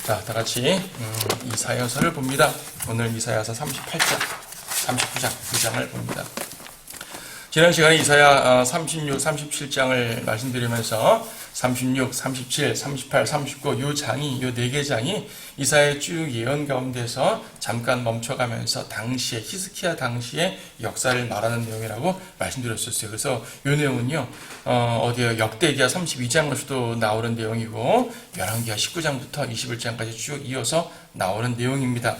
자, 다 같이 이사야서를 봅니다. 오늘 이사야서 38장, 39장, 2장을 봅니다. 지난 시간에 이사야 36, 37장을 말씀드리면서 36, 37, 38, 39 요 네 개 장이 이사야의 쭉 예언 가운데서 잠깐 멈춰가면서 당시에 히스키야 당시의 역사를 말하는 내용이라고 말씀드렸었어요. 그래서 요 내용은요 어디요 역대기야 32장에서도 나오는 내용이고 열왕기야 19장부터 21장까지 쭉 이어서 나오는 내용입니다.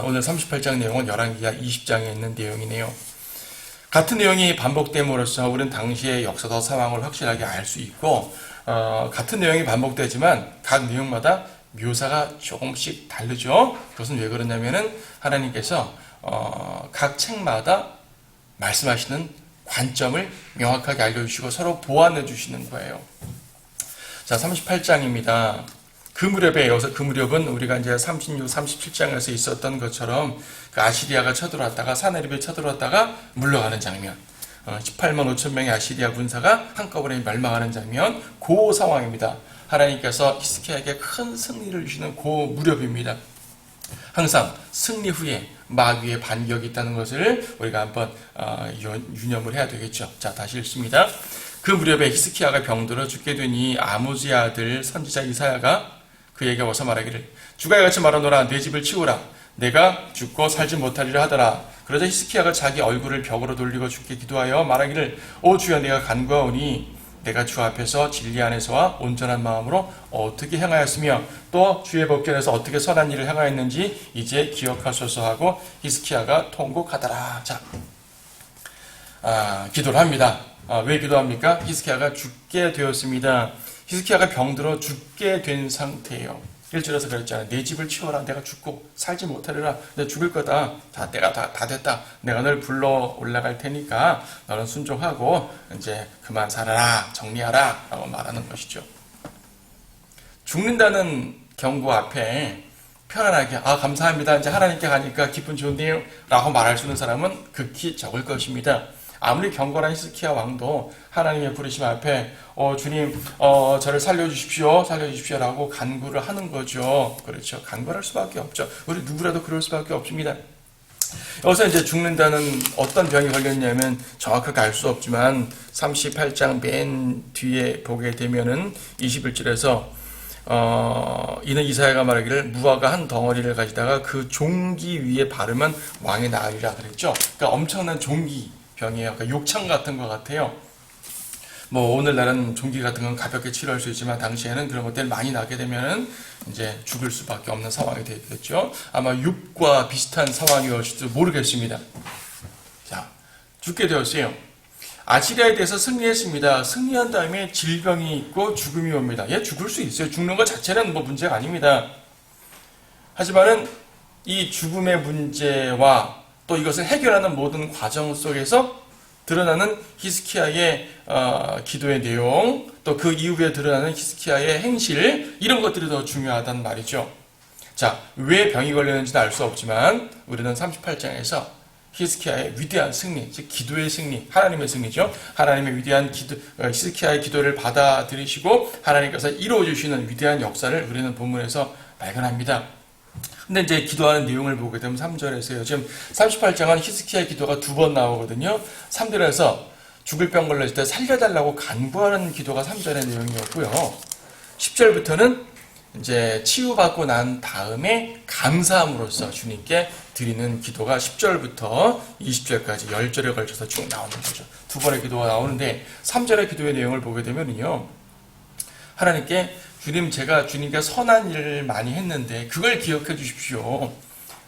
오늘 38장 내용은 열왕기야 20장에 있는 내용이네요. 같은 내용이 반복됨으로써 우리는 당시의 역사적 상황을 확실하게 알 수 있고 같은 내용이 반복되지만 각 내용마다 묘사가 조금씩 다르죠. 그것은 왜 그러냐면은 하나님께서 각 책마다 말씀하시는 관점을 명확하게 알려주시고 서로 보완해 주시는 거예요. 자, 38장입니다. 그 무렵에, 여기서 그 무렵은 우리가 이제 36, 37장에서 있었던 것처럼 그 아시리아가 쳐들어왔다가 사내립에 쳐들어왔다가 물러가는 장면. 18만 5천 명의 아시리아 군사가 한꺼번에 멸망하는 장면. 그 상황입니다. 하나님께서 히스키야에게 큰 승리를 주시는 그 무렵입니다. 항상 승리 후에 마귀의 반격이 있다는 것을 우리가 한번 유념을 해야 되겠죠. 자, 다시 읽습니다. 그 무렵에 히스키야가 병들어 죽게 되니 아모즈의 아들 선지자 이사야가 그에게 와서 말하기를 주가 이같이 말하노라 내 집을 치우라 내가 죽고 살지 못하리라 하더라. 그러자 히스키야가 자기 얼굴을 벽으로 돌리고 주께 기도하여 말하기를 오 주여 내가 간구하오니 내가 주 앞에서 진리 안에서와 온전한 마음으로 어떻게 행하였으며 또 주의 법궤에서 어떻게 선한 일을 행하였는지 이제 기억하소서 하고 히스키야가 통곡하더라. 자, 기도를 합니다. 왜 기도합니까? 히스키야가 죽게 되었습니다. 히스키야가 병들어 죽게 된 상태예요. 1절에서 그랬잖아요. 내 집을 치워라. 내가 죽고 살지 못하리라. 내가 죽을 거다. 때가 다 됐다. 내가 널 불러 올라갈 테니까 너는 순종하고 이제 그만 살아라. 정리하라. 라고 말하는 것이죠. 죽는다는 경고 앞에 편안하게 감사합니다. 이제 하나님께 가니까 기분 좋네요. 라고 말할 수 있는 사람은 극히 적을 것입니다. 아무리 경건한 히스키야 왕도 하나님의 부르심 앞에 주님 저를 살려주십시오 라고 간구를 하는 거죠. 그렇죠. 간구할 수밖에 없죠. 우리 누구라도 그럴 수밖에 없습니다. 여기서 이제 죽는다는 어떤 병이 걸렸냐면 정확하게 알 수 없지만 38장 맨 뒤에 보게 되면은 21절에서 이는 이사야가 말하기를 무화과 한 덩어리를 가지다가 그 종기 위에 바르면 왕이 나으리라 그랬죠. 그러니까 엄청난 종기 병이에요. 그러니까 욕창 같은 것 같아요. 뭐 오늘날은 종기 같은 건 가볍게 치료할 수 있지만 당시에는 그런 것들 많이 나게 되면은 이제 죽을 수밖에 없는 상황이 되겠죠. 아마 육과 비슷한 상황이었을지도 모르겠습니다. 자, 죽게 되었어요. 아시리아에 대해서 승리했습니다. 승리한 다음에 질병이 있고 죽음이 옵니다. 죽을 수 있어요. 죽는 것 자체는 뭐 문제가 아닙니다. 하지만은 이 죽음의 문제와 또 이것을 해결하는 모든 과정 속에서 드러나는 히스키야의 기도의 내용, 또 그 이후에 드러나는 히스키야의 행실, 이런 것들이 더 중요하단 말이죠. 자, 왜 병이 걸렸는지는 알 수 없지만 우리는 38장에서 히스키야의 위대한 승리, 즉 기도의 승리, 하나님의 승리죠. 하나님의 위대한 히스키야의 기도를 받아들이시고 하나님께서 이루어주시는 위대한 역사를 우리는 본문에서 발견합니다. 근데 이제 기도하는 내용을 보게 되면 3절에서요. 지금 38장은 히스키야의 기도가 2번 나오거든요. 3절에서 죽을 병 걸렸을 때 살려달라고 간구하는 기도가 3절의 내용이었고요. 10절부터는 이제 치유받고 난 다음에 감사함으로써 주님께 드리는 기도가 10절부터 20절까지 10절에 걸쳐서 쭉 나오는 거죠. 2번의 기도가 나오는데 3절의 기도의 내용을 보게 되면요. 하나님께 주님, 제가 주님께 선한 일을 많이 했는데 그걸 기억해 주십시오.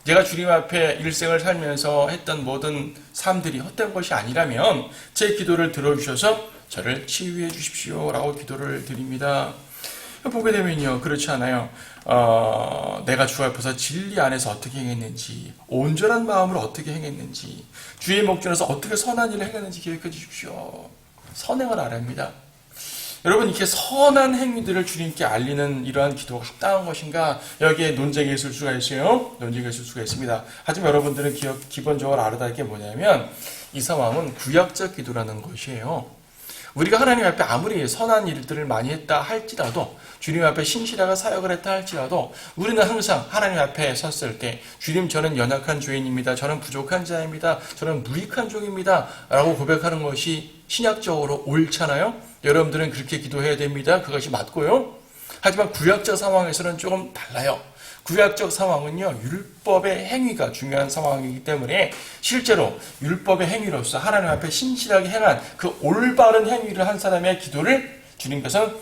제가 주님 앞에 일생을 살면서 했던 모든 삶들이 헛된 것이 아니라면 제 기도를 들어주셔서 저를 치유해 주십시오 라고 기도를 드립니다. 보게 되면요, 그렇지 않아요. 내가 주 앞에서 진리 안에서 어떻게 행했는지, 온전한 마음으로 어떻게 행했는지, 주의 목전에서 어떻게 선한 일을 행했는지 기억해 주십시오. 선행을 알아합니다. 여러분, 이렇게 선한 행위들을 주님께 알리는 이러한 기도가 합당한 것인가? 여기에 논쟁이 있을 수가 있어요. 논쟁이 있을 수가 있습니다. 하지만 여러분들은 기본적으로 알아야 할 게 뭐냐면 이 상황은 구약적 기도라는 것이에요. 우리가 하나님 앞에 아무리 선한 일들을 많이 했다 할지라도, 주님 앞에 신실하게 사역을 했다 할지라도, 우리는 항상 하나님 앞에 섰을 때 주님, 저는 연약한 죄인입니다. 저는 부족한 자입니다. 저는 무익한 종입니다. 라고 고백하는 것이 신약적으로 옳잖아요. 여러분들은 그렇게 기도해야 됩니다. 그것이 맞고요. 하지만 구약적 상황에서는 조금 달라요. 구약적 상황은요, 율법의 행위가 중요한 상황이기 때문에 실제로 율법의 행위로서 하나님 앞에 신실하게 행한 그 올바른 행위를 한 사람의 기도를 주님께서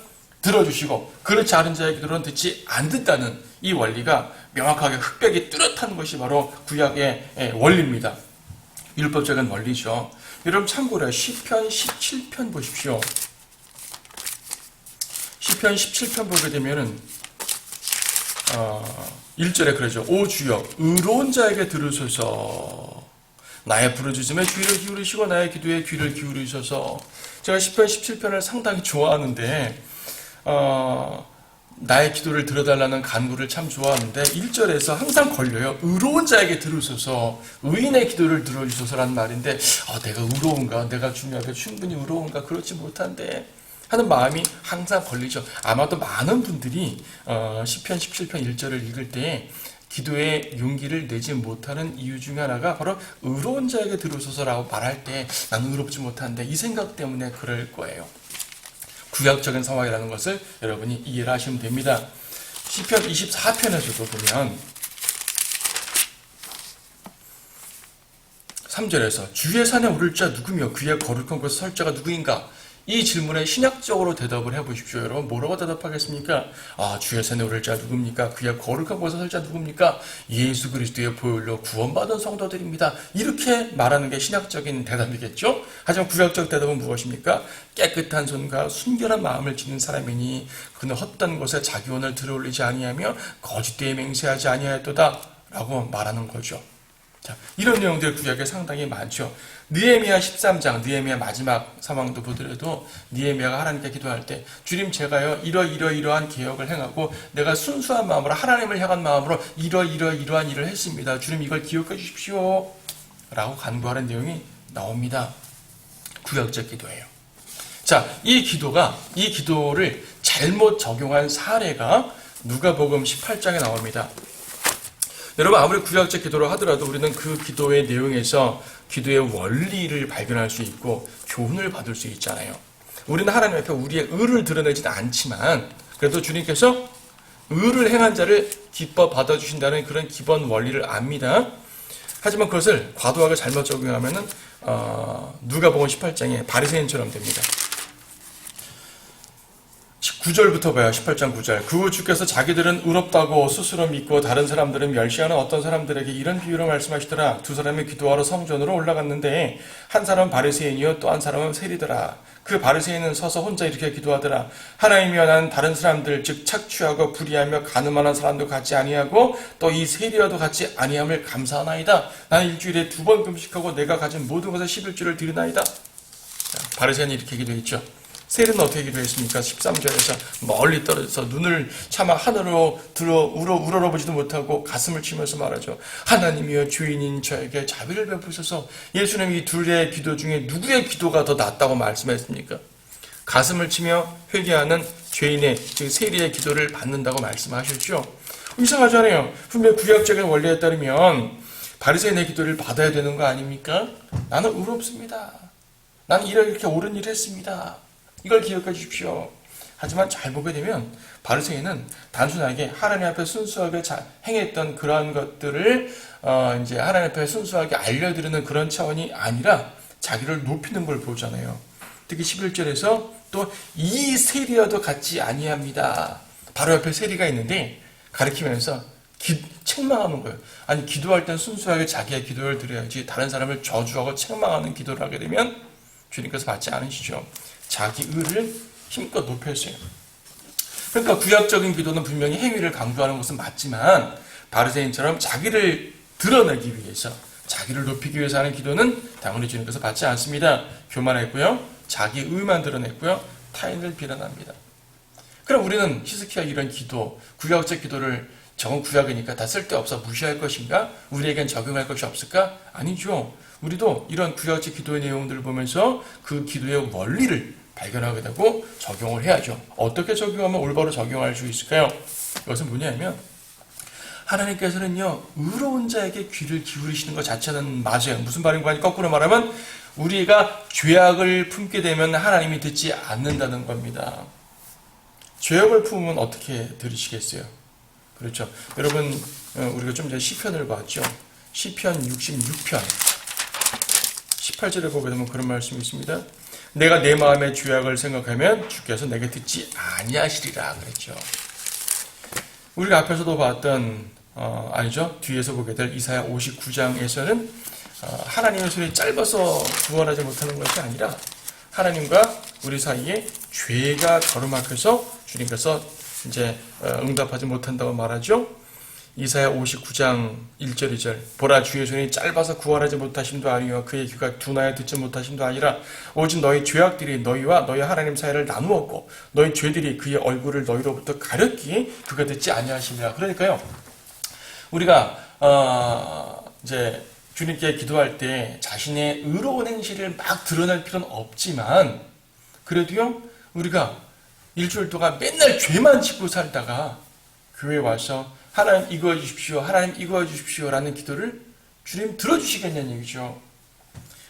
들어주시고, 그렇지 않은 자의 기도는 듣지 않는다는 이 원리가 명확하게 흑백이 뚜렷한 것이 바로 구약의 원리입니다. 율법적인 원리죠. 여러분 참고로 시편 17편 보십시오. 시편 17편 보게 되면은 1절에 그러죠. 오 주여, 의로운 자에게 들으소서. 나의 부르짖음에 귀를 기울이시고 나의 기도에 귀를 기울이셔서. 제가 시편 17편을 상당히 좋아하는데 나의 기도를 들어달라는 간구를 참 좋아하는데 1절에서 항상 걸려요. 의로운 자에게 들으소서, 의인의 기도를 들어주소서라는 말인데 내가 의로운가? 내가 주님 앞에 충분히 의로운가? 그렇지 못한데 하는 마음이 항상 걸리죠. 아마도 많은 분들이 시편 17편 1절을 읽을 때 기도에 용기를 내지 못하는 이유 중에 하나가 바로 의로운 자에게 들으소서라고 말할 때 나는 의롭지 못한데 이 생각 때문에 그럴 거예요. 구약적인 상황이라는 것을 여러분이 이해를 하시면 됩니다. 시편 24편에서도 보면 3절에서 주의 산에 오를 자 누구며 그의 거룩한 곳에 설 자가 누구인가? 이 질문에 신약적으로 대답을 해보십시오. 여러분 뭐라고 대답하겠습니까? 주의 산에 오를 자 누굽니까? 그의 거룩한 곳에 설 자 누굽니까? 예수 그리스도의 보혈로 구원받은 성도들입니다. 이렇게 말하는 게 신약적인 대답이겠죠? 하지만 구약적 대답은 무엇입니까? 깨끗한 손과 순결한 마음을 지닌 사람이니 그는 헛된 곳에 자기 혼을 들어올리지 아니하며 거짓되이 맹세하지 아니하였도다 라고 말하는 거죠. 자, 이런 내용들 구약에 상당히 많죠. 느헤미야 13장, 느헤미야 마지막 상황도 보더라도 느헤미야가 하나님께 기도할 때 주님, 제가요 이러한 개혁을 행하고 내가 순수한 마음으로 하나님을 향한 마음으로 이러한 일을 했습니다. 주님 이걸 기억해 주십시오 라고 간구하는 내용이 나옵니다. 구약적 기도예요. 자, 이 기도를 잘못 적용한 사례가 누가복음 18장에 나옵니다. 여러분 아무리 구약적 기도를 하더라도 우리는 그 기도의 내용에서 기도의 원리를 발견할 수 있고 교훈을 받을 수 있잖아요. 우리는 하나님 앞에 우리의 의를 드러내지는 않지만 그래도 주님께서 의를 행한 자를 기뻐 받아주신다는 그런 기본 원리를 압니다. 하지만 그것을 과도하게 잘못 적용하면은 누가복음 18장에 바리새인처럼 됩니다. 9절부터 봐요. 18장 9절. 그 후 주께서 자기들은 의롭다고 스스로 믿고 다른 사람들은 멸시하는 어떤 사람들에게 이런 비유로 말씀하시더라. 두 사람이 기도하러 성전으로 올라갔는데 한 사람은 바리새인이요 또 한 사람은 세리더라. 그 바리새인은 서서 혼자 이렇게 기도하더라. 하나님이여, 나는 다른 사람들 즉 착취하고 불의하며 가늠하는 사람도 같지 아니하고 또 이 세리와도 같지 아니함을 감사하나이다. 나는 일주일에 2번 금식하고 내가 가진 모든 것에 11조를 드리나이다. 바리새인이 이렇게 기도했죠. 세리는 어떻게 기도했습니까? 13절에서 멀리 떨어져서 눈을 차마 하늘로 우러러보지도 못하고 가슴을 치면서 말하죠. 하나님이여, 죄인인 저에게 자비를 베푸소서. 예수님이 이 둘의 기도 중에 누구의 기도가 더 낫다고 말씀했습니까? 가슴을 치며 회개하는 죄인의, 즉 세리의 기도를 받는다고 말씀하셨죠. 이상하잖아요. 분명 구약적인 원리에 따르면 바리새인의 기도를 받아야 되는 거 아닙니까? 나는 의롭습니다. 나는 이렇게 옳은 일을 했습니다. 이걸 기억해 주십시오. 하지만 잘 보게 되면 바리새인은 단순하게 하나님 앞에 순수하게 행했던 그러한 것들을 이제 하나님 앞에 순수하게 알려드리는 그런 차원이 아니라 자기를 높이는 걸 보잖아요. 특히 11절에서 또 이 세리와도 같지 아니합니다. 바로 옆에 세리가 있는데 가리키면서 책망하는 거예요. 아니, 기도할 땐 순수하게 자기의 기도를 드려야지 다른 사람을 저주하고 책망하는 기도를 하게 되면 주님께서 받지 않으시죠. 자기 의를 힘껏 높였어요. 그러니까 구약적인 기도는 분명히 행위를 강조하는 것은 맞지만 바리새인처럼 자기를 드러내기 위해서, 자기를 높이기 위해서 하는 기도는 당연히 주님께서 받지 않습니다. 교만했고요, 자기 의만 드러냈고요, 타인을 비난합니다. 그럼 우리는 히스기야 이런 기도, 구약적 기도를 저건 구약이니까 다 쓸데없어 무시할 것인가? 우리에겐 적용할 것이 없을까? 아니죠. 우리도 이런 구약적 기도의 내용들을 보면서 그 기도의 원리를 발견하게 되고 적용을 해야죠. 어떻게 적용하면 올바로 적용할 수 있을까요? 이것은 뭐냐면 하나님께서는요, 의로운 자에게 귀를 기울이시는 것 자체는 맞아요. 무슨 말인가 하니 거꾸로 말하면 우리가 죄악을 품게 되면 하나님이 듣지 않는다는 겁니다. 죄악을 품으면 어떻게 들으시겠어요? 그렇죠. 여러분, 우리가 좀 전에 시편을 봤죠. 시편 66편 18절에 보게 되면 그런 말씀이 있습니다. 내가 내 마음의 죄악을 생각하면 주께서 내게 듣지 아니하시리라 그랬죠. 우리가 앞에서도 봤던 아니죠. 뒤에서 보게 될 이사야 59장에서는 하나님의 손이 짧아서 구원하지 못하는 것이 아니라 하나님과 우리 사이에 죄가 가로막혀서 주님께서 이제 응답하지 못한다고 말하죠. 이사야 59장 1절 2절 보라 주의 손이 짧아서 구원하지 못하심도 아니요 그의 귀가 둔하여 듣지 못하심도 아니라 오직 너희 죄악들이 너희와 너희 하나님 사이를 나누었고 너희 죄들이 그의 얼굴을 너희로부터 가렸기에 그가 듣지 아니하심이라. 그러니까요, 우리가 이제 주님께 기도할 때 자신의 의로운 행실을 막 드러낼 필요는 없지만 그래도요, 우리가 일주일 동안 맨날 죄만 짓고 살다가 교회에 와서 하나님 이거 해주십시오, 하나님 이거 해주십시오 라는 기도를 주님 들어주시겠냐는 얘기죠.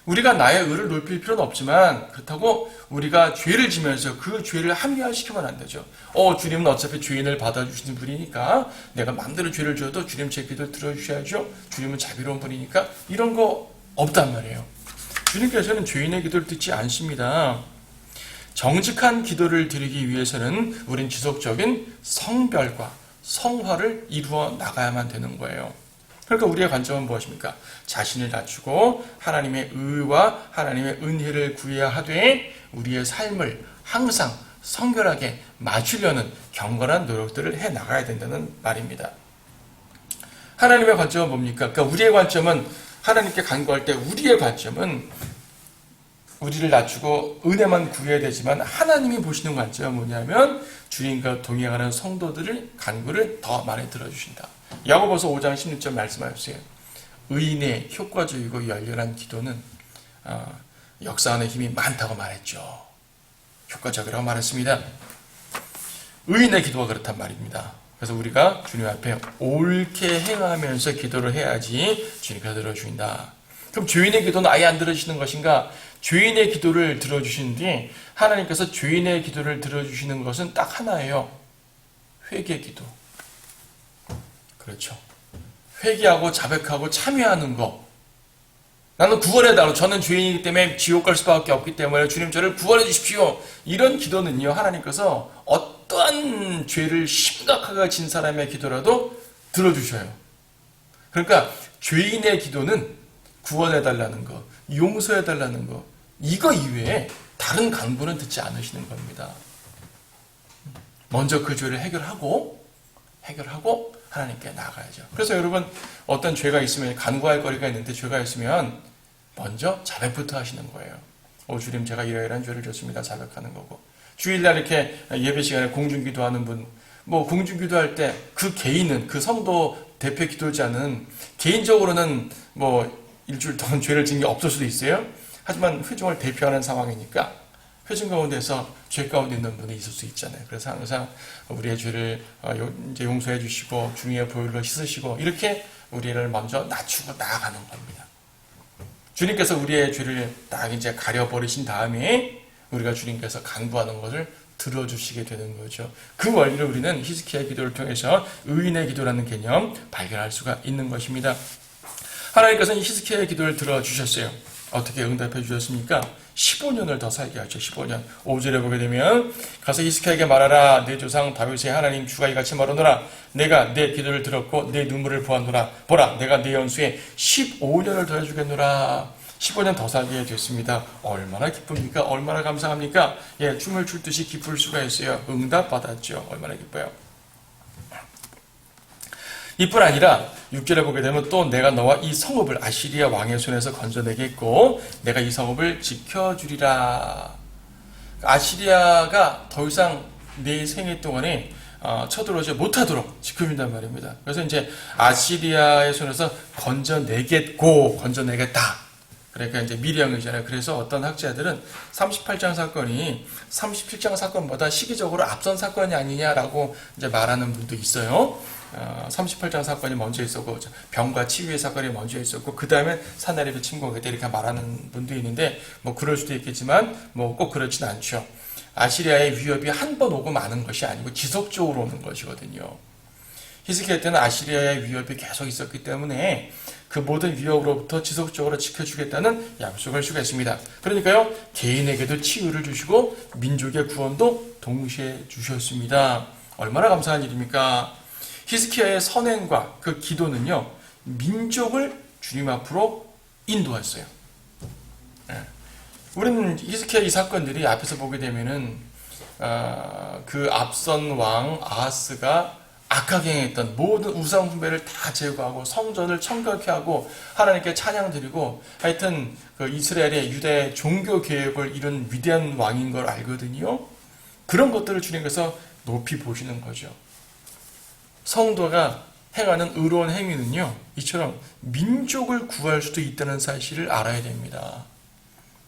우리가 나의 의를 높일 필요는 없지만 그렇다고 우리가 죄를 지면서 그 죄를 합리화시키면 안 되죠. 주님은 어차피 죄인을 받아주시는 분이니까 내가 마음대로 죄를 지어도 주님 제 기도를 들어주셔야죠. 주님은 자비로운 분이니까 이런 거 없단 말이에요. 주님께서는 죄인의 기도를 듣지 않습니다. 정직한 기도를 드리기 위해서는 우린 지속적인 성별과 성화를 이루어 나가야만 되는 거예요. 그러니까 우리의 관점은 무엇입니까? 자신을 낮추고 하나님의 의와 하나님의 은혜를 구해야 하되 우리의 삶을 항상 성결하게 맞추려는 경건한 노력들을 해 나가야 된다는 말입니다. 하나님의 관점은 뭡니까? 그러니까 우리의 관점은 하나님께 간구할 때 우리의 관점은 우리를 낮추고 은혜만 구해야 되지만 하나님이 보시는 관점은 뭐냐면 주님과 동행하는 성도들을 간구를 더 많이 들어주신다. 야고보서 5장 16절 말씀하셨어요. 의인의 효과적이고 열렬한 기도는 역사하는 힘이 많다고 말했죠. 효과적이라고 말했습니다. 의인의 기도가 그렇단 말입니다. 그래서 우리가 주님 앞에 옳게 행하면서 기도를 해야지 주님께서 들어주신다. 그럼 죄인의 기도는 아예 안 들어주시는 것인가? 죄인의 기도를 들어주시는데 하나님께서 죄인의 기도를 들어주시는 것은 딱 하나예요. 회개 기도. 그렇죠. 회개하고 자백하고 참여하는 거. 나는 구원해달라고, 저는 죄인이기 때문에 지옥 갈 수밖에 없기 때문에 주님 저를 구원해 주십시오. 이런 기도는요, 하나님께서 어떠한 죄를 심각하게 진 사람의 기도라도 들어주셔요. 그러니까 죄인의 기도는 구원해달라는 거, 용서해달라는 거, 이거 이외에 다른 간구는 듣지 않으시는 겁니다. 먼저 그 죄를 해결하고 하나님께 나아가야죠. 그래서 여러분, 어떤 죄가 있으면 간구할 거리가 있는데 죄가 있으면 먼저 자백부터 하시는 거예요. 주님 제가 이러이러한 죄를 졌습니다. 자백하는 거고. 주일날 이렇게 예배 시간에 공중기도하는 분, 공중기도할 때 그 개인은, 그 성도 대표 기도자는 개인적으로는 일주일 동안 죄를 지은 게 없을 수도 있어요. 하지만 회중을 대표하는 상황이니까 회중 가운데서 죄 가운데 있는 분이 있을 수 있잖아요. 그래서 항상 우리의 죄를 이제 용서해 주시고 중의 보혈로 씻으시고 이렇게 우리를 먼저 낮추고 나아가는 겁니다. 주님께서 우리의 죄를 딱 이제 가려버리신 다음에 우리가 주님께서 간구하는 것을 들어주시게 되는 거죠. 그 원리를 우리는 히스기야의 기도를 통해서 의인의 기도라는 개념 발견할 수가 있는 것입니다. 하나님께서는 히스기야의 기도를 들어주셨어요. 어떻게 응답해 주셨습니까? 15년을 더 살게 하죠. 15년. 5절에 보게 되면 가서 히스기야에게 말하라. 내 조상 다윗의 하나님 주가 이같이 말하노라. 내가 내 기도를 들었고 내 눈물을 보았노라. 보라 내가 내 연수에 15년을 더해 주겠노라. 15년 더 살게 됐습니다. 얼마나 기쁩니까? 얼마나 감사합니까? 춤을 출 듯이 기쁠 수가 있어요. 응답 받았죠. 얼마나 기뻐요. 이뿐 아니라 6절에 보게 되면 또 내가 너와 이 성읍을 아시리아 왕의 손에서 건져내겠고 내가 이 성읍을 지켜주리라. 아시리아가 더 이상 내 생애 동안에 쳐들어오지 못하도록 지켜준단 말입니다. 그래서 이제 아시리아의 손에서 건져내겠다. 그러니까 이제 미량이잖아요. 그래서 어떤 학자들은 38장 사건이 37장 사건보다 시기적으로 앞선 사건이 아니냐라고 이제 말하는 분도 있어요. 38장 사건이 먼저 있었고 병과 치유의 사건이 먼저 있었고 그 다음에 사내립의 침공에 대해 이렇게 말하는 분도 있는데 뭐 그럴 수도 있겠지만 뭐 꼭 그렇진 않죠. 아시리아의 위협이 한 번 오고 마는 것이 아니고 지속적으로 오는 것이거든요. 히스기야 때는 아시리아의 위협이 계속 있었기 때문에 그 모든 위협으로부터 지속적으로 지켜주겠다는 약속을 주겠습니다. 그러니까요, 개인에게도 치유를 주시고 민족의 구원도 동시에 주셨습니다. 얼마나 감사한 일입니까? 히스기야의 선행과 그 기도는요, 민족을 주님 앞으로 인도했어요. 우리는 히스기야 이 사건들이 앞에서 보게 되면은 그 앞선 왕 아하스가 악하게 행했던 모든 우상 숭배를 다 제거하고 성전을 청결케 하고 하나님께 찬양 드리고 하여튼 그 이스라엘의 유대의 종교 개혁을 이룬 위대한 왕인 걸 알거든요. 그런 것들을 주님께서 높이 보시는 거죠. 성도가 행하는 의로운 행위는요, 이처럼 민족을 구할 수도 있다는 사실을 알아야 됩니다.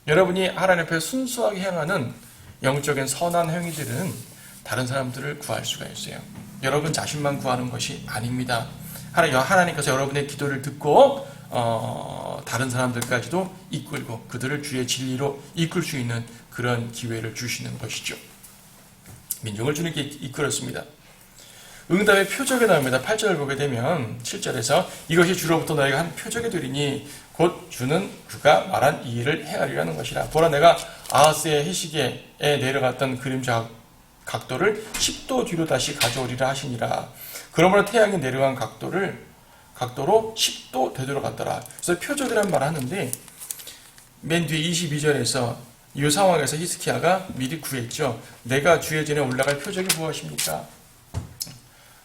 여러분이 하나님 앞에 순수하게 행하는 영적인 선한 행위들은 다른 사람들을 구할 수가 있어요. 여러분 자신만 구하는 것이 아닙니다. 하나님께서 여러분의 기도를 듣고 다른 사람들까지도 이끌고 그들을 주의 진리로 이끌 수 있는 그런 기회를 주시는 것이죠. 민족을 주님께 이끌었습니다. 응답의 표적이 나옵니다. 8절을 보게 되면 7절에서 이것이 주로부터 너희가 한 표적이 되리니 곧 주는 그가 말한 이 일을 행하리라는 것이라. 보라 내가 아하스의 해시계에 내려갔던 그림자 각도를 10도 뒤로 다시 가져오리라 하시니라. 그러므로 태양이 내려간 각도로 10도 되돌아갔더라. 그래서 표적이란 말을 하는데 맨 뒤에 22절에서 이 상황에서 히스기야가 미리 구했죠. 내가 주의 전에 올라갈 표적이 무엇입니까?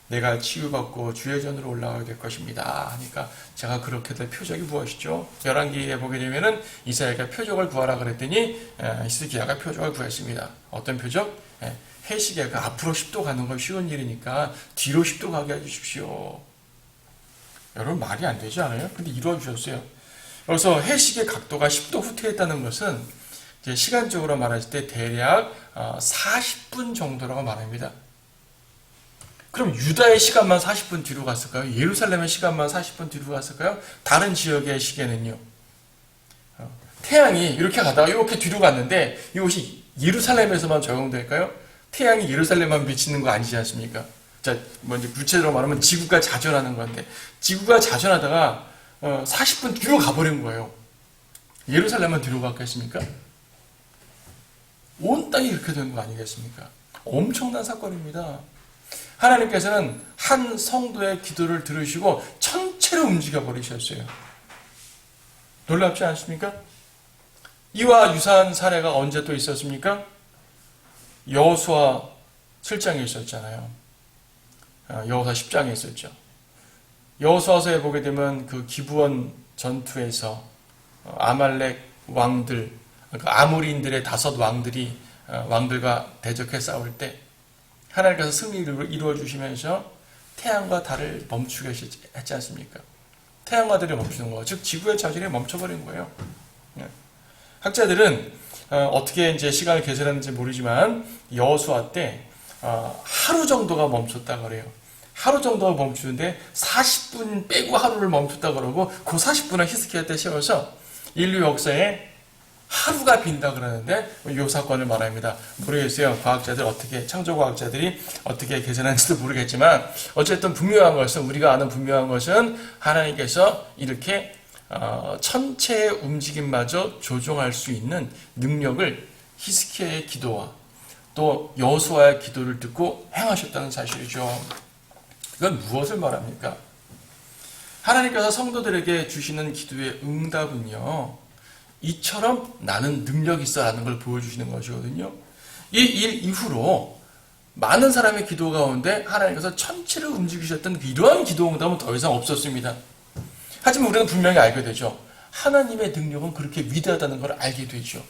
내가 치유받고 주의 전으로 올라가게 될 것입니다. 하니까 제가 그렇게 될 표적이 무엇이죠? 열왕기에 보게 되면은 이사야가 표적을 구하라 그랬더니 히스기야가 표적을 구했습니다. 어떤 표적? 해시계가 앞으로 10도 가는 건 쉬운 일이니까 뒤로 10도 가게 해주십시오. 여러분 말이 안 되지 않아요? 근데 이루어 주셨어요. 그래서 해시계 각도가 10도 후퇴했다는 것은 이제 시간적으로 말했을 때 대략 40분 정도라고 말합니다. 그럼 유다의 시간만 40분 뒤로 갔을까요? 예루살렘의 시간만 40분 뒤로 갔을까요? 다른 지역의 시계는요. 태양이 이렇게 가다가 이렇게 뒤로 갔는데 이것이 예루살렘에서만 적용될까요? 태양이 예루살렘만 비치는 거 아니지 않습니까? 자, 먼저 구체적으로 말하면 지구가 자전하는 건데 지구가 자전하다가 40분 뒤로 가버린 거예요. 예루살렘만 뒤로 갔겠습니까? 온 땅이 이렇게 된 거 아니겠습니까? 엄청난 사건입니다. 하나님께서는 한 성도의 기도를 들으시고 전체를 움직여 버리셨어요. 놀랍지 않습니까? 이와 유사한 사례가 언제 또 있었습니까? 여호수아 7장에 있었잖아요. 여호수아 10장에 있었죠. 여호수아서에 보게 되면 그 기브온 전투에서 아말렉 왕들, 그러니까 아모리인들의 5 왕들이 왕들과 대적해 싸울 때 하나님께서 승리를 이루어 주시면서 태양과 달을 멈추게 했지 않습니까? 태양과 달이 멈추는 거, 즉 지구의 자전이 멈춰버린 거예요. 학자들은 어떻게 이제 시간을 계산했는지 모르지만 여호수아 때 하루 정도가 멈췄다 그래요. 하루 정도가 멈추는데 40분 빼고 하루를 멈췄다 그러고 그 40분을 히스기야 때 세워서 인류 역사에 하루가 빈다 그러는데 이 사건을 말합니다. 모르겠어요. 과학자들 어떻게 창조과학자들이 어떻게 계산하는지도 모르겠지만 어쨌든 분명한 것은 우리가 아는 분명한 것은 하나님께서 이렇게 천체의 움직임마저 조종할 수 있는 능력을 히스기야의 기도와 또 여호수아의 기도를 듣고 행하셨다는 사실이죠. 이건 무엇을 말합니까? 하나님께서 성도들에게 주시는 기도의 응답은요, 이처럼 나는 능력이 있어라는 걸 보여주시는 것이거든요. 이 일 이후로 많은 사람의 기도 가운데 하나님께서 천체를 움직이셨던 이러한 기도 응답은 더 이상 없었습니다. 하지만 우리는 분명히 알게 되죠. 하나님의 능력은 그렇게 위대하다는 걸 알게 되죠.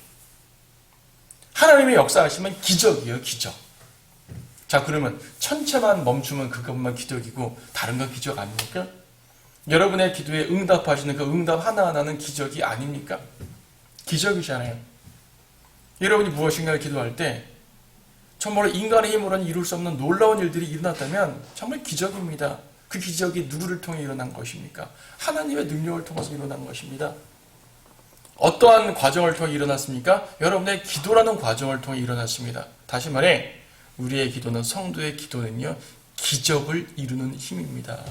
하나님의 역사하시면 기적이에요, 기적. 자, 그러면 천체만 멈추면 그것만 기적이고 다른 건 기적 아닙니까? 여러분의 기도에 응답하시는 그 응답 하나하나는 기적이 아닙니까? 기적이잖아요. 여러분이 무엇인가를 기도할 때 정말로 인간의 힘으로는 이룰 수 없는 놀라운 일들이 일어났다면 정말 기적입니다. 그 기적이 누구를 통해 일어난 것입니까? 하나님의 능력을 통해서 일어난 것입니다. 어떠한 과정을 통해 일어났습니까? 여러분의 기도라는 과정을 통해 일어났습니다. 다시 말해 우리의 기도는, 성도의 기도는요, 기적을 이루는 힘입니다.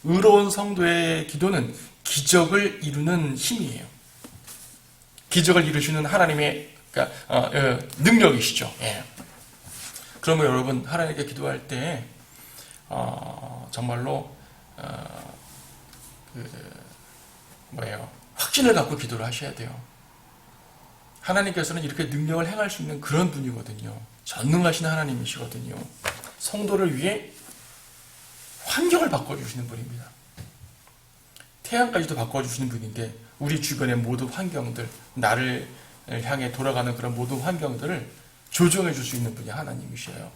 의로운 성도의 기도는 기적을 이루는 힘이에요. 기적을 이루시는 하나님의 능력이시죠. 예. 그러면 여러분, 하나님께 기도할 때 정말로 확신을 갖고 기도를 하셔야 돼요. 하나님께서는 이렇게 능력을 행할 수 있는 그런 분이거든요. 전능하신 하나님이시거든요. 성도를 위해 환경을 바꿔주시는 분입니다. 태양까지도 바꿔주시는 분인데 우리 주변의 모든 환경들, 나를 향해 돌아가는 그런 모든 환경들을 조정해 줄 수 있는 분이 하나님이셔요.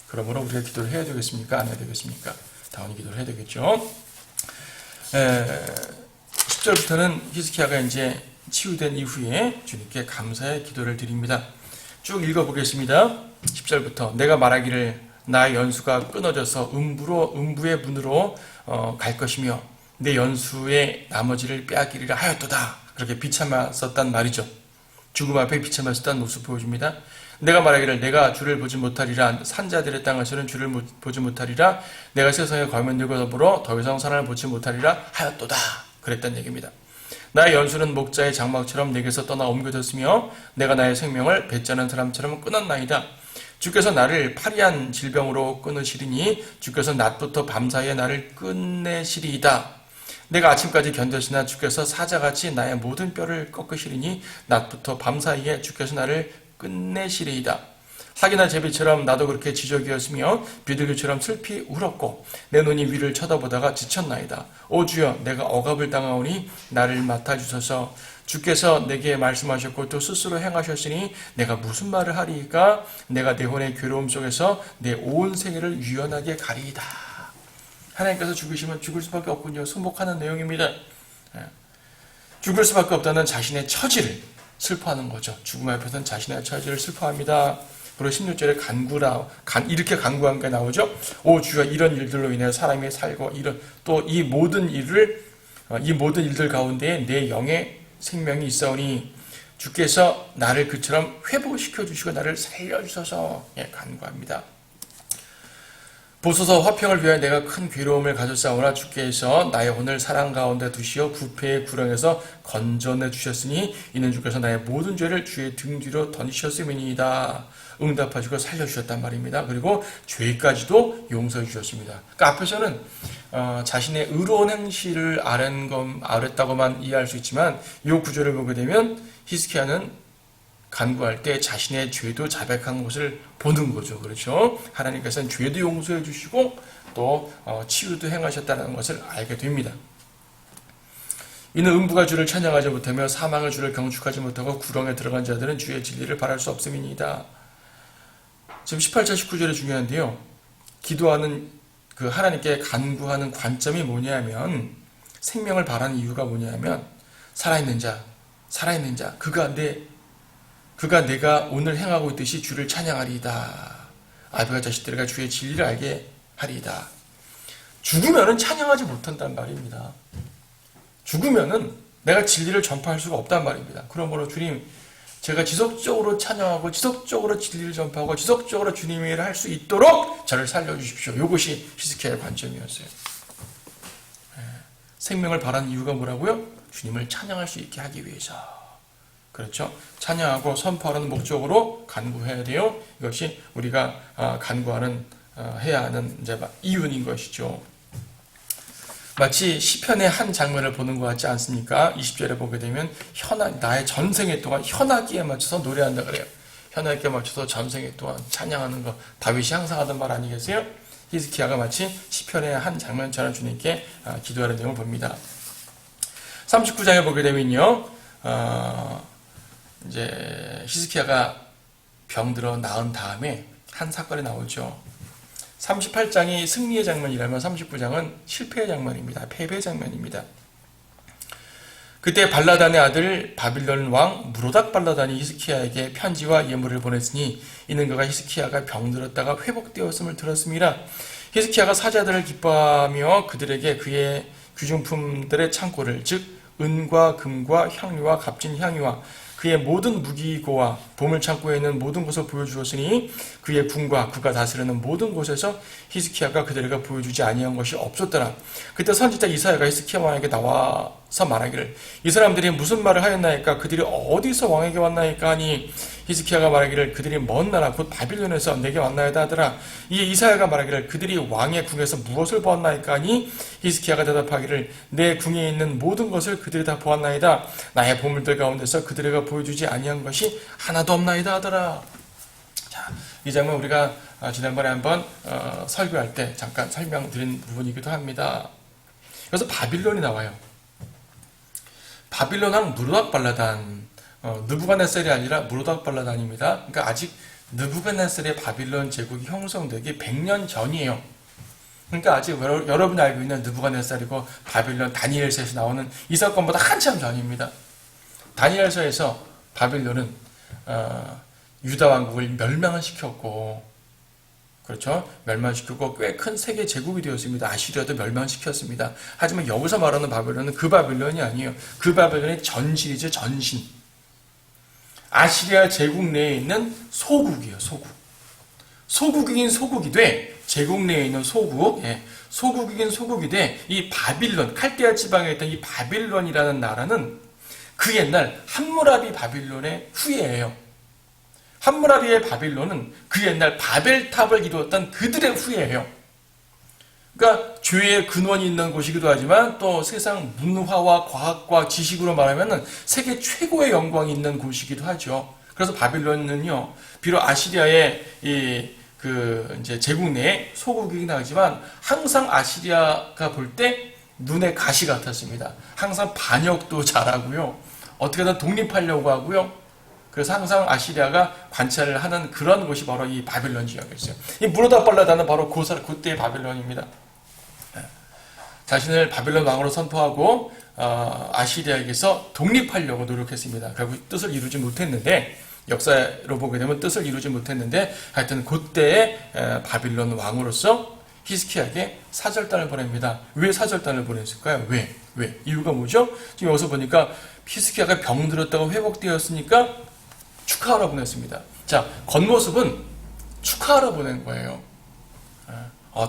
그러므로 우리가 기도를 해야 되겠습니까? 안 해야 되겠습니까? 당연히 기도를 해야 되겠죠. 10절부터는 히스기야가 이제 치유된 이후에 주님께 감사의 기도를 드립니다. 쭉 읽어보겠습니다. 10절부터 내가 말하기를 나의 연수가 끊어져서 음부의 문으로 갈 것이며 내 연수의 나머지를 빼앗기리라 하였도다. 그렇게 비참했었단 말이죠. 죽음 앞에 비참했었다는 모습을 보여줍니다. 내가 말하기를 내가 주를 보지 못하리라. 산자들의 땅에서는 주를 보지 못하리라. 내가 세상의 과면들과 더불어 더 이상 산을 보지 못하리라 하였도다. 그랬단 얘기입니다. 나의 연수는 목자의 장막처럼 내게서 떠나 옮겨졌으며 내가 나의 생명을 배짜는 사람처럼 끊었나이다. 주께서 나를 파리한 질병으로 끊으시리니 주께서 낮부터 밤사이에 나를 끝내시리이다. 내가 아침까지 견뎠으나 주께서 사자같이 나의 모든 뼈를 꺾으시리니 낮부터 밤사이에 주께서 나를 끝내시리이다. 사기나 제비처럼 나도 그렇게 지적이었으며 비둘기처럼 슬피 울었고 내 눈이 위를 쳐다보다가 지쳤나이다. 오 주여, 내가 억압을 당하오니 나를 맡아주소서. 주께서 내게 말씀하셨고 또 스스로 행하셨으니 내가 무슨 말을 하리이까? 내가 내 혼의 괴로움 속에서 내 온 생애를 유연하게 가리이다. 하나님께서 죽으시면 죽을 수밖에 없군요. 승복하는 내용입니다. 죽을 수밖에 없다는 자신의 처지를 슬퍼하는 거죠. 죽음 앞에서는 자신의 처지를 슬퍼합니다. 그리고 16절에 이렇게 간구한 게 나오죠. 오 주여, 이런 일들로 인해 사람이 살고 또 이 모든 일들 가운데 내 영의 생명이 있사오니 주께서 나를 그처럼 회복시켜 주시고 나를 살려주셔서 간구합니다. 보소서, 화평을 위하여 내가 큰 괴로움을 가졌사오나 주께서 나의 혼을 사랑 가운데 두시어 부패의 구렁에서 건져내 주셨으니 이는 주께서 나의 모든 죄를 주의 등 뒤로 던지셨음이니이다. 응답하시고 살려주셨단 말입니다. 그리고 죄까지도 용서해 주셨습니다. 그러니까 앞에서는 자신의 의로운 행실을 아랬다고만 이해할 수 있지만 이 구절을 보게 되면 히스기야는 간구할 때 자신의 죄도 자백한 것을 보는 거죠. 그렇죠? 하나님께서는 죄도 용서해 주시고 또 치유도 행하셨다는 것을 알게 됩니다. 이는 음부가 주를 찬양하지 못하며 사망의 주를 경축하지 못하고 구렁에 들어간 자들은 주의 진리를 바랄 수 없음이니이다. 지금 18절 19절이 중요한데요. 기도하는 그 하나님께 간구하는 관점이 뭐냐면, 생명을 바라는 이유가 뭐냐면 살아있는 자 그가 내가 오늘 행하고 있듯이 주를 찬양하리이다. 아비가 자식들과 주의 진리를 알게 하리이다. 죽으면은 찬양하지 못한단 말입니다. 죽으면은 내가 진리를 전파할 수가 없단 말입니다. 그러므로 주님, 제가 지속적으로 찬양하고 지속적으로 진리를 전파하고 지속적으로 주님의 일을 할 수 있도록 저를 살려주십시오. 이것이 히스기야의 관점이었어요. 생명을 바라는 이유가 뭐라고요? 주님을 찬양할 수 있게 하기 위해서. 그렇죠? 찬양하고 선포하는 목적으로 간구해야 돼요. 이것이 우리가 간구하는 해야 하는 이제 이유인 것이죠. 마치 시편의 한 장면을 보는 것 같지 않습니까? 20절에 보게 되면 나의 전생에 동안 현악기에 맞춰서 노래한다 그래요. 현악기에 맞춰서 전생에 동안 찬양하는 거 다윗이 항상 하던 말 아니겠어요? 히스기야가 마치 시편의 한 장면처럼 주님께 기도하는 내용을 봅니다. 39장에 보게 되면요, 이제 히스기야가 병들어 나은 다음에 한 사건이 나오죠. 38장이 승리의 장면이라면 39장은 실패의 장면입니다. 패배의 장면입니다. 그때 발라단의 아들 바빌론 왕 무로닥 발라단이 히스키야에게 편지와 예물을 보냈으니 이는 그가 히스키야가 병들었다가 회복되었음을 들었습니다. 히스키야가 사자들을 기뻐하며 그들에게 그의 귀중품들의 창고를 즉 은과 금과 향료와 값진 향유와 그의 모든 무기고와 보물창고에 있는 모든 것을 보여주었으니 그의 궁과 그가 다스리는 모든 곳에서 히스키야가 그들에게 보여주지 아니한 것이 없었더라. 그때 선지자 이사야가 히스키야 왕에게 나와서 말하기를 이 사람들이 무슨 말을 하였나이까 그들이 어디서 왕에게 왔나이까 하니 히스키야가 말하기를 그들이 먼 나라 곧 바빌론에서 내게 왔나이다 하더라. 이에 이사야가 말하기를 그들이 왕의 궁에서 무엇을 보았나이까 하니 히스키야가 대답하기를 내 궁에 있는 모든 것을 그들이 다 보았나이다. 나의 보물들 가운데서 그들에게 보여주지 아니한 것이 하나도 없나이다 하더라. 자, 이 장면 우리가 지난번에 한번 설교할 때 잠깐 설명드린 부분이기도 합니다. 그래서 바빌론이 나와요. 바빌론은 무르닥 발라단, 느부갓네살이 아니라 무르닥 발라단입니다. 그러니까 아직 느부갓네살의 바빌론 제국이 형성되기 100년 전이에요. 그러니까 아직 여러분이 알고 있는 느부갓네살이고 바빌론 다니엘서에서 나오는 이 사건보다 한참 전입니다. 다니엘서에서 바빌론은 유다 왕국을 멸망을 시켰고, 그렇죠? 멸망시키고 꽤 큰 세계 제국이 되었습니다. 아시리아도 멸망시켰습니다. 하지만 여기서 말하는 바빌론은 그 바빌론이 아니에요. 그 바빌론이 전신이죠, 전신. 아시리아 제국 내에 있는 소국이에요, 소국. 소국이긴 소국이 돼, 제국 내에 있는 소국, 소국이긴 소국이 돼, 이 바빌론, 칼데아 지방에 있던 이 바빌론이라는 나라는 그 옛날 함무라비 바빌론의 후예예요. 함무라비의 바빌론은 그 옛날 바벨탑을 이루었던 그들의 후예예요. 그러니까 죄의 근원이 있는 곳이기도 하지만 또 세상 문화와 과학과 지식으로 말하면 세계 최고의 영광이 있는 곳이기도 하죠. 그래서 바빌론은요, 비록 아시리아의 이제 제국 내에 소국이긴 하지만 항상 아시리아가 볼 때 눈에 가시 같았습니다. 항상 반역도 잘하고요. 어떻게든 독립하려고 하고요. 그래서 항상 아시리아가 관찰을 하는 그런 곳이 바로 이 바빌론 지역이었어요. 이 무르닥 발라단은 바로 그때의 바빌론입니다. 자신을 바빌론 왕으로 선포하고 아시리아에게서 독립하려고 노력했습니다. 결국 뜻을 이루지 못했는데, 역사로 보게 되면 뜻을 이루지 못했는데, 하여튼 그때의 바빌론 왕으로서 히스키야에게 사절단을 보냅니다. 왜 사절단을 보냈을까요? 왜? 이유가 뭐죠? 지금 여기서 보니까 히스키야가 병들었다고 회복되었으니까 축하하러 보냈습니다. 자, 겉모습은 축하하러 보낸 거예요.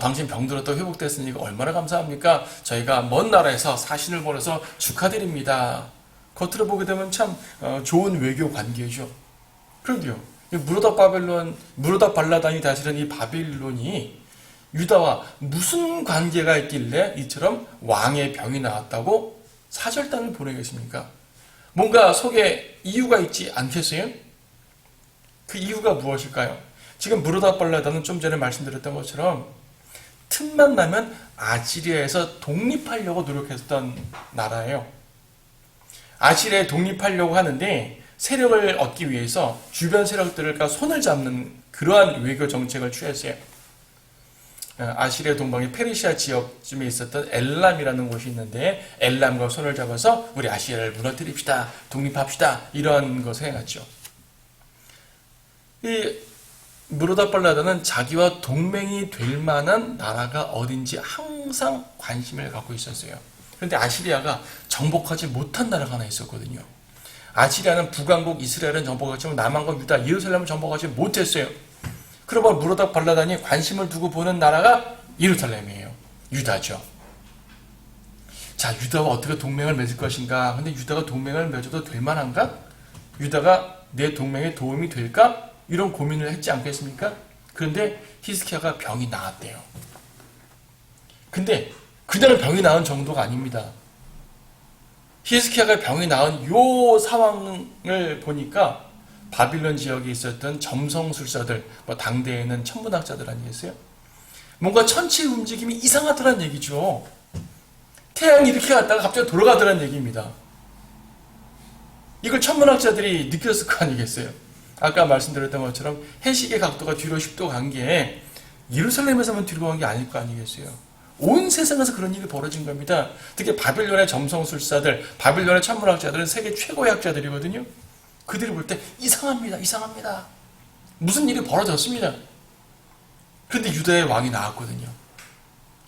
당신 병들었다고 회복됐으니까 얼마나 감사합니까? 저희가 먼 나라에서 사신을 보내서 축하드립니다. 겉으로 보게 되면 참 좋은 외교 관계죠. 그런데요, 무르닥 발라단이 다스리는 이 바빌론이 유다와 무슨 관계가 있길래 이처럼 왕의 병이 나왔다고 사절단을 보내겠습니까? 뭔가 속에 이유가 있지 않겠어요? 그 이유가 무엇일까요? 지금 무르닥 발라단은 좀 전에 말씀드렸던 것처럼 틈만 나면 아시리아에서 독립하려고 노력했던 나라예요. 아시리아에 독립하려고 하는데 세력을 얻기 위해서 주변 세력들과 손을 잡는 그러한 외교 정책을 취했어요. 아시리아 동방의 페르시아 지역쯤에 있었던 엘람이라는 곳이 있는데 엘람과 손을 잡아서 우리 아시리아를 무너뜨립시다, 독립합시다, 이런 것을 해갔죠. 이 무르닥 발라단은 자기와 동맹이 될 만한 나라가 어딘지 항상 관심을 갖고 있었어요. 그런데 아시리아가 정복하지 못한 나라가 하나 있었거든요. 아시리아는 북왕국 이스라엘은 정복했지만 남왕국 유다 예루살렘을 정복하지 못했어요. 그러면 무르닥 발라단이 관심을 두고 보는 나라가 예루살렘이에요. 유다죠. 자, 유다와 어떻게 동맹을 맺을 것인가? 근데 유다가 동맹을 맺어도 될 만한가? 유다가 내 동맹에 도움이 될까? 이런 고민을 했지 않겠습니까? 그런데 히스키야가 병이 나았대요. 근데 그냥 병이 나은 정도가 아닙니다. 히스키야가 병이 나은 요 상황을 보니까 바빌론 지역에 있었던 점성술사들, 당대에는 천문학자들 아니겠어요? 뭔가 천체의 움직임이 이상하더란 얘기죠. 태양이 이렇게 갔다가 갑자기 돌아가더란 얘기입니다. 이걸 천문학자들이 느꼈을 거 아니겠어요? 아까 말씀드렸던 것처럼 해식의 각도가 뒤로 10도 간 게 예루살렘에서만 들어간 게 아닐 거 아니겠어요. 온 세상에서 그런 일이 벌어진 겁니다. 특히 바빌론의 점성술사들, 바빌론의 천문학자들은 세계 최고의 학자들이거든요. 그들이 볼 때 이상합니다. 이상합니다. 무슨 일이 벌어졌습니다. 그런데 유다의 왕이 나왔거든요.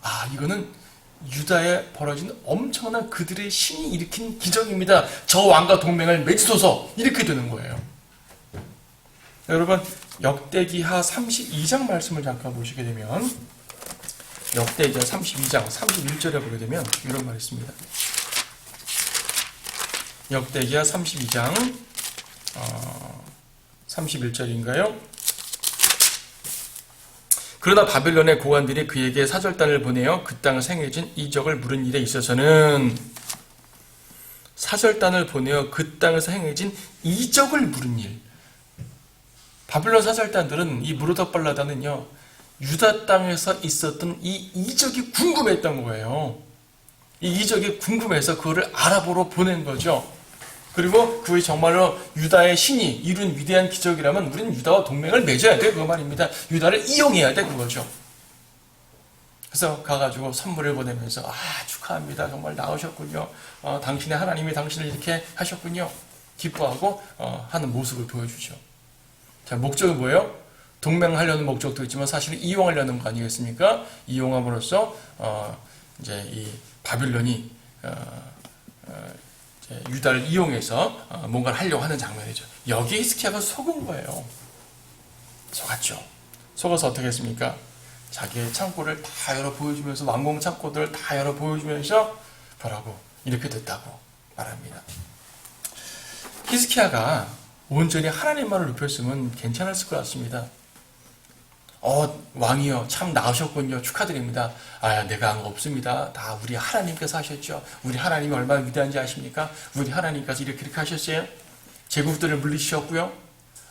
아, 이거는 유다에 벌어진 엄청난 그들의 신이 일으킨 기적입니다. 저 왕과 동맹을 맺으소서. 이렇게 되는 거예요. 여러분, 역대기하 32장 말씀을 잠깐 보시게 되면, 역대기하 32장 31절에 보게 되면 이런 말이 있습니다. 역대기하 32장 31절인가요? 그러나 바벨론의 고관들이 그에게 사절단을 보내어 그 땅에서 행해진 이적을 물은 일에 있어서는, 사절단을 보내어 그 땅에서 행해진 이적을 물은 일. 바빌론 사절단들은 이 무르덕발라다는요, 유다 땅에서 있었던 이 이적이 궁금했던 거예요. 이 이적이 궁금해서 그거를 알아보러 보낸 거죠. 그리고 그게 정말로 유다의 신이 이룬 위대한 기적이라면 우리는 유다와 동맹을 맺어야 돼, 그거 말입니다. 유다를 이용해야 돼, 그거죠. 그래서 가가지고 선물을 보내면서, 아, 축하합니다. 정말 나오셨군요. 당신의 하나님이 당신을 이렇게 하셨군요. 기뻐하고 하는 모습을 보여주죠. 자, 목적이 뭐예요? 동맹하려는 목적도 있지만 사실은 이용하려는 거 아니겠습니까? 이용함으로써 이제 이 바빌론이 이제 유다를 이용해서 뭔가를 하려고 하는 장면이죠. 여기에 히스기야가 속은 거예요. 속았죠. 속아서 어떻게 했습니까? 자기의 창고를 다 열어 보여주면서, 왕궁 창고들을 다 열어 보여주면서 보라고, 이렇게 됐다고 말합니다. 히스기야가 온전히 하나님만을 높였으면 괜찮았을 것 같습니다. 왕이여, 참 나으셨군요. 축하드립니다. 내가 한 거 없습니다. 다 우리 하나님께서 하셨죠. 우리 하나님이 얼마나 위대한지 아십니까? 우리 하나님께서 이렇게 하셨어요. 제국들을 물리치셨고요.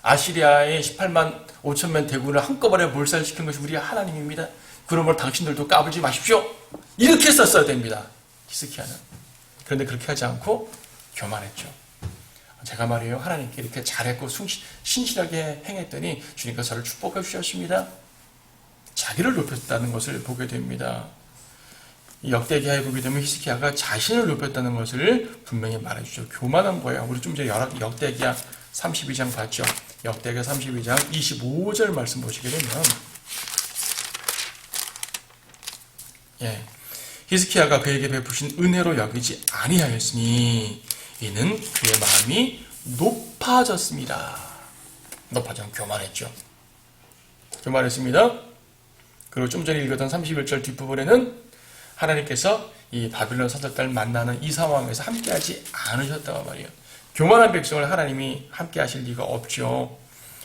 아시리아의 18만 5천만 대군을 한꺼번에 몰살시킨 것이 우리 하나님입니다. 그러므로 당신들도 까불지 마십시오. 이렇게 썼어야 됩니다. 히스기야는. 그런데 그렇게 하지 않고 교만했죠. 제가 말이에요, 하나님께 이렇게 잘했고 신실하게 행했더니 주님께서 저를 축복해 주셨습니다. 자기를 높였다는 것을 보게 됩니다. 역대기하에 보게 되면 히스기야가 자신을 높였다는 것을 분명히 말해주죠. 교만한 거예요. 우리 좀 전에 역대기하 32장 봤죠. 역대기하 32장 25절 말씀 보시게 되면, 히스기야가 그에게 베푸신 은혜로 여기지 아니하였으니 이는 그의 마음이 높아졌습니다. 높아져, 교만했죠. 교만했습니다. 그리고 좀 전에 읽었던 31절 뒷부분에는 하나님께서 이 바빌론 사절단을 만나는 이 상황에서 함께하지 않으셨다고 말이에요. 교만한 백성을 하나님이 함께하실 리가 없죠.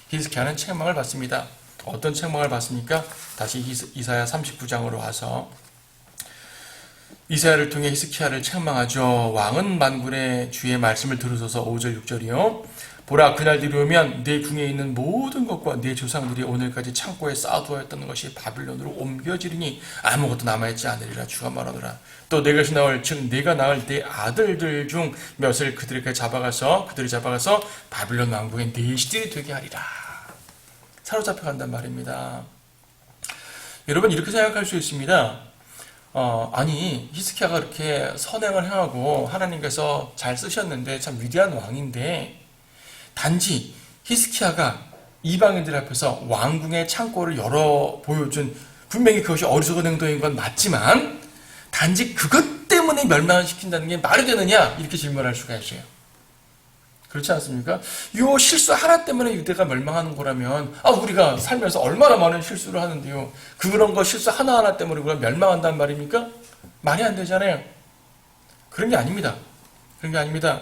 히스기야는 책망을 받습니다. 어떤 책망을 받습니까? 다시 이사야 39장으로 와서 이사야를 통해 히스기야를 책망하죠. 왕은 만군의 주의 말씀을 들으소서. 5절 6절이요. 보라, 그날들이 오면 내 궁에 있는 모든 것과 내 조상들이 오늘까지 창고에 쌓아두었던 것이 바빌론으로 옮겨지리니 아무것도 남아있지 않으리라. 주가 말하더라. 또 내 것이 나올, 즉 내가 낳을 내 아들들 중 몇을 그들이 잡아가서 바빌론 왕궁의 내 시들이 되게 하리라. 사로잡혀 간단 말입니다. 여러분, 이렇게 생각할 수 있습니다. 아니, 히스기야가 그렇게 선행을 행하고 하나님께서 잘 쓰셨는데 참 위대한 왕인데, 단지 히스기야가 이방인들 앞에서 왕궁의 창고를 열어 보여준, 분명히 그것이 어리석은 행동인 건 맞지만 단지 그것 때문에 멸망을 시킨다는 게 말이 되느냐, 이렇게 질문할 수가 있어요. 그렇지 않습니까? 요 실수 하나 때문에 유대가 멸망하는 거라면, 우리가 살면서 얼마나 많은 실수를 하는데요, 그런 거 실수 하나하나 때문에 우리가 멸망한단 말입니까? 말이 안 되잖아요. 그런 게 아닙니다. 그런 게 아닙니다.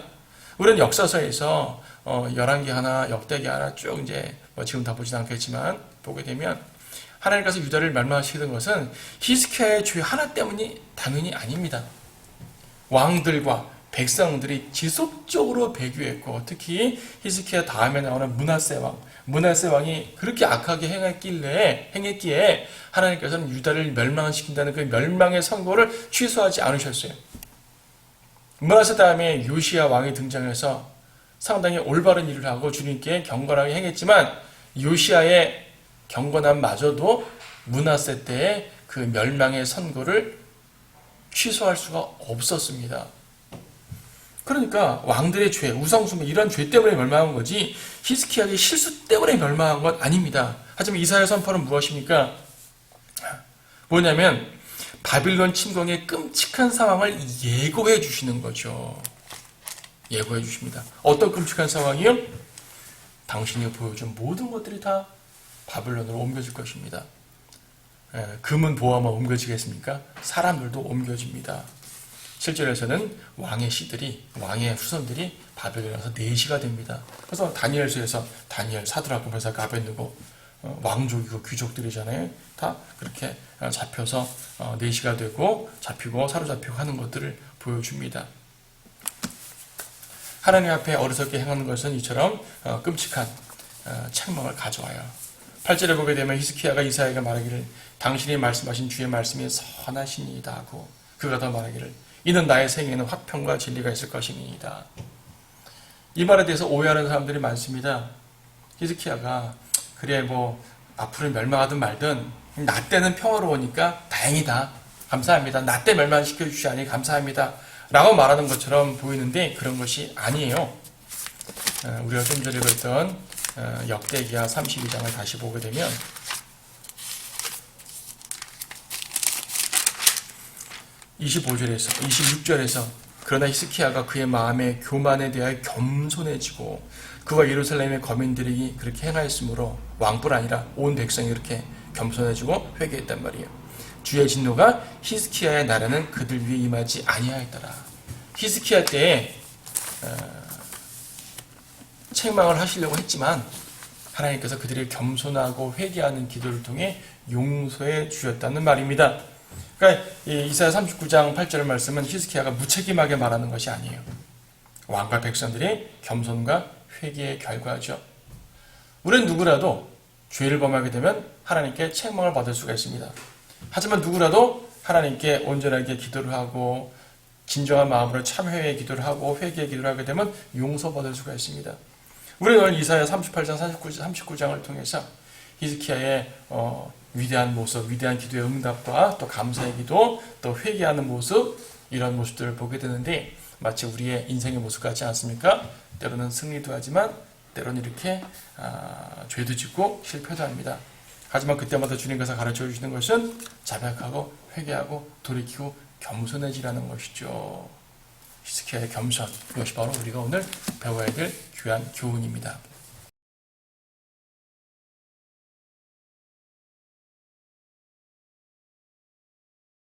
우리는 역사서에서 열왕기 하나, 역대기 하나 쭉 이제 지금 다 보진 않겠지만 보게 되면, 하나님께서 유다를 멸망시키는 것은 히스기야의 죄 하나 때문이 당연히 아닙니다. 왕들과 백성들이 지속적으로 배교했고, 특히 히스기야 다음에 나오는 므낫세 왕이 그렇게 악하게 행했기에 하나님께서는 유다를 멸망시킨다는 그 멸망의 선고를 취소하지 않으셨어요. 므낫세 다음에 요시야 왕이 등장해서 상당히 올바른 일을 하고 주님께 경건하게 행했지만, 요시야의 경건함마저도 므낫세 때의 그 멸망의 선고를 취소할 수가 없었습니다. 그러니까 왕들의 죄, 우상숭배 이런 죄 때문에 멸망한 거지 히스기야의 실수 때문에 멸망한 건 아닙니다. 하지만 이사야 선포는 무엇입니까? 뭐냐면 바빌론 침공의 끔찍한 상황을 예고해 주시는 거죠. 예고해 주십니다. 어떤 끔찍한 상황이요? 당신이 보여준 모든 것들이 다 바빌론으로 옮겨질 것입니다. 금은 보화만 옮겨지겠습니까? 사람들도 옮겨집니다. 실제로서는 왕의 씨들이, 왕의 후손들이 바벨론에서 내시가 됩니다. 그래서 다니엘서에서 다니엘, 사드락, 메삭, 아벳느고 왕족이고 귀족들이잖아요. 다 그렇게 잡혀서 내시가 되고 잡히고 사로잡히고 하는 것들을 보여줍니다. 하나님 앞에 어리석게 행하는 것은 이처럼 끔찍한 책망을 가져와요. 8절에 보게 되면 히스기야가 이사야에게 말하기를 당신이 말씀하신 주의 말씀이 선하시니이다 하고 그가 더 말하기를 이는 나의 생에는 화평과 진리가 있을 것이니이다. 이 말에 대해서 오해하는 사람들이 많습니다. 히스기야가 그래 뭐 앞으로 멸망하든 말든 나 때는 평화로우니까 다행이다. 감사합니다. 나 때 멸망시켜 주시지 않으니 감사합니다. 라고 말하는 것처럼 보이는데 그런 것이 아니에요. 우리가 좀 전에 봤던 역대기하 32장을 다시 보게 되면 25절에서 26절에서 그러나 히스기야가 그의 마음의 교만에 대하여 겸손해지고 그와 예루살렘의 거민들이 그렇게 행하였으므로 왕뿐 아니라 온 백성이 그렇게 겸손해지고 회개했단 말이에요. 주의 진노가 히스기야의 나라는 그들 위에 임하지 아니하였더라. 히스기야 때에 책망을 하시려고 했지만 하나님께서 그들의 겸손하고 회개하는 기도를 통해 용서해 주셨다는 말입니다. 그러니까 이사야 39장 8절 말씀은 히스기야가 무책임하게 말하는 것이 아니에요. 왕과 백성들의 겸손과 회개의 결과죠. 우리는 누구라도 죄를 범하게 되면 하나님께 책망을 받을 수가 있습니다. 하지만 누구라도 하나님께 온전하게 기도를 하고 진정한 마음으로 참회의 기도를 하고 회개의 기도를 하게 되면 용서받을 수가 있습니다. 우리는 오늘 이사야 38장 39장을 통해서 히스기야의 위대한 모습, 위대한 기도의 응답과 또 감사의 기도, 또 회개하는 모습 이런 모습들을 보게 되는데 마치 우리의 인생의 모습 같지 않습니까? 때로는 승리도 하지만 때로는 이렇게 죄도 짓고 실패도 합니다. 하지만 그때마다 주님께서 가르쳐 주시는 것은 자백하고 회개하고 돌이키고 겸손해지라는 것이죠. 히스기야의 겸손, 이것이 바로 우리가 오늘 배워야 될 귀한 교훈입니다.